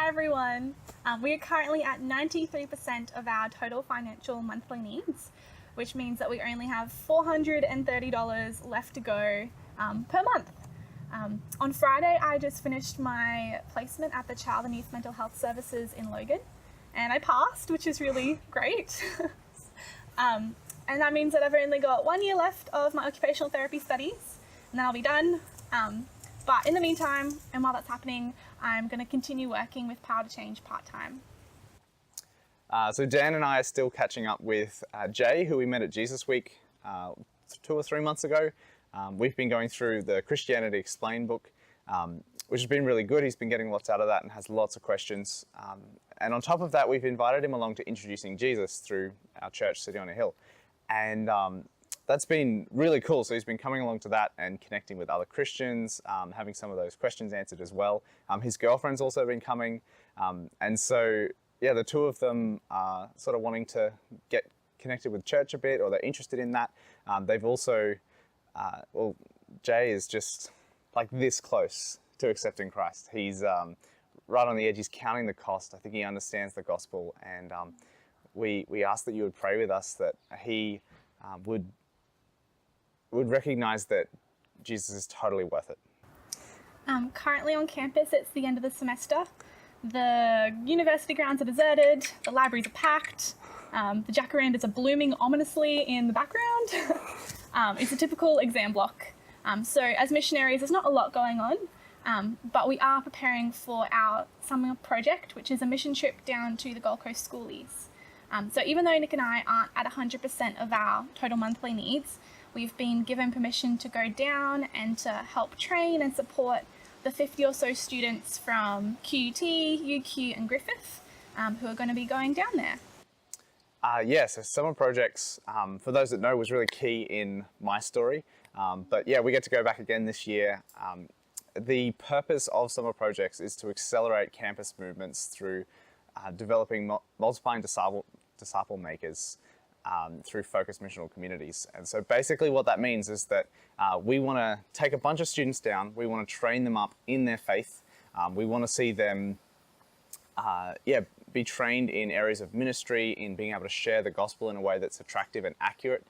Hi everyone. We are currently at 93% of our total financial monthly needs, which means that we only have $430 left to go per month. On Friday, I just finished my placement at the Child and Youth Mental Health Services in Logan, and I passed, which is really great. And that means that I've only got 1 year left of my occupational therapy studies, and then I'll be done. But in the meantime, and while that's happening, I'm going to continue working with Power to Change part-time. So Dan and I are still catching up with Jay, who we met at Jesus Week 2 or 3 months ago. We've been going through the Christianity Explained book, which has been really good. He's been getting lots out of that and has lots of questions. And on top of that, we've invited him along to introducing Jesus through our church, City on a Hill. And that's been really cool. So he's been coming along to that and connecting with other Christians, having some of those questions answered as well. His girlfriend's also been coming. And so, yeah, the two of them are sort of wanting to get connected with church a bit, or they're interested in that. They've also, Jay is just like this close to accepting Christ. He's right on the edge. He's counting the cost. I think he understands the gospel. And we ask that you would pray with us that he would recognize that Jesus is totally worth it. Currently on campus, it's the end of the semester. The university grounds are deserted, the libraries are packed, the jacarandas are blooming ominously in the background. It's a typical exam block. So as missionaries, there's not a lot going on, but we are preparing for our summer project, which is a mission trip down to the Gold Coast schoolies. So even though Nick and I aren't at 100% of our total monthly needs, we've been given permission to go down and to help train and support the 50 or so students from QUT, UQ and Griffith who are going to be going down there. So summer projects, for those that know, was really key in my story. But yeah, we get to go back again this year. The purpose of summer projects is to accelerate campus movements through developing multiplying disciple makers through focused missional communities. And so basically what that means is that we want to take a bunch of students down, we want to train them up in their faith, we want to see them be trained in areas of ministry, in being able to share the gospel in a way that's attractive and accurate.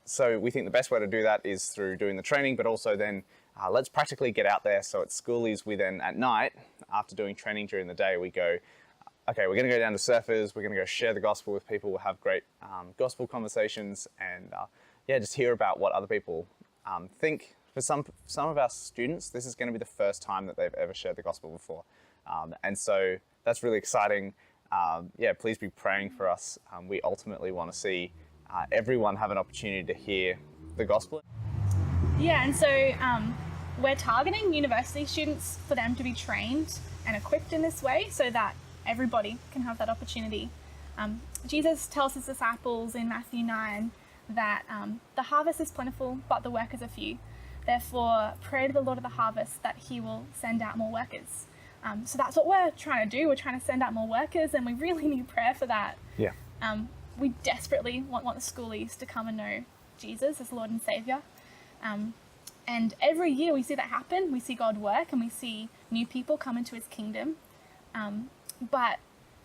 So we think the best way to do that is through doing the training, but also then let's practically get out there. So at schoolies, we then at night, after doing training during the day, we go, okay, we're going to go down to Surfers, we're going to go share the gospel with people, we'll have great gospel conversations, and just hear about what other people think. For some of our students, this is going to be the first time that they've ever shared the gospel before. And so that's really exciting. Please be praying for us. We ultimately want to see everyone have an opportunity to hear the gospel. Yeah, and so we're targeting university students for them to be trained and equipped in this way so that everybody can have that opportunity. Jesus tells his disciples in Matthew 9 that the harvest is plentiful, but the workers are few. Therefore, pray to the Lord of the harvest that he will send out more workers. So that's what we're trying to do. We're trying to send out more workers, and we really need prayer for that. Yeah. We desperately want the schoolies to come and know Jesus as Lord and Saviour. And every year we see that happen. We see God work, and we see new people come into his kingdom. But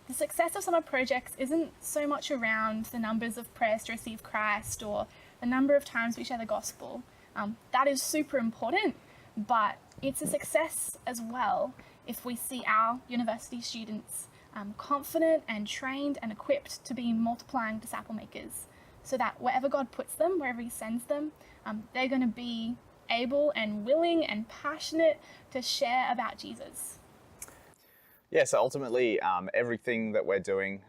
the success of summer projects isn't so much around the numbers of prayers to receive Christ or the number of times we share the gospel. That is super important, but it's a success as well if we see our university students confident and trained and equipped to be multiplying disciple makers, so that wherever God puts them, wherever he sends them, they're going to be able and willing and passionate to share about Jesus. Yeah, so ultimately, everything that we're doing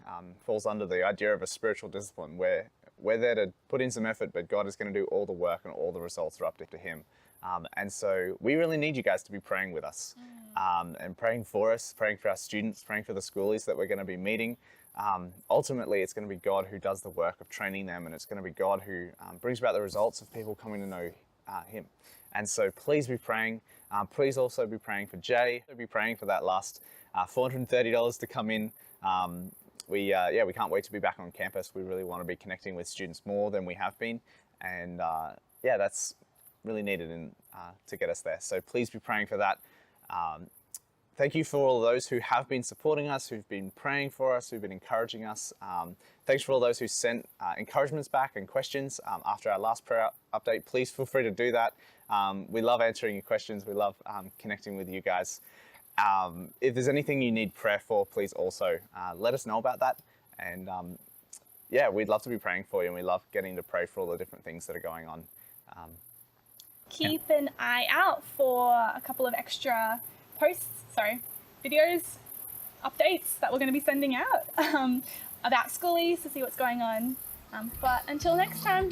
falls under the idea of a spiritual discipline, where we're there to put in some effort, but God is going to do all the work and all the results are up to him. And so we really need you guys to be praying with us and praying for us, praying for our students, praying for the schoolies that we're going to be meeting. Ultimately, it's going to be God who does the work of training them, and it's going to be God who brings about the results of people coming to know him. And so please be praying. Please also be praying for Jay. Be praying for that last $430 to come in. We can't wait to be back on campus. We really want to be connecting with students more than we have been. And that's really needed to get us there. So please be praying for that. Thank you for all those who have been supporting us, who've been praying for us, who've been encouraging us. Thanks for all those who sent encouragements back and questions after our last prayer update. Please feel free to do that. We love answering your questions. We love connecting with you guys. If there's anything you need prayer for, please also let us know about that. And yeah, we'd love to be praying for you, and we love getting to pray for all the different things that are going on. Keep an eye out for a couple of extra videos, updates that we're going to be sending out about schoolies to see what's going on. But until next time.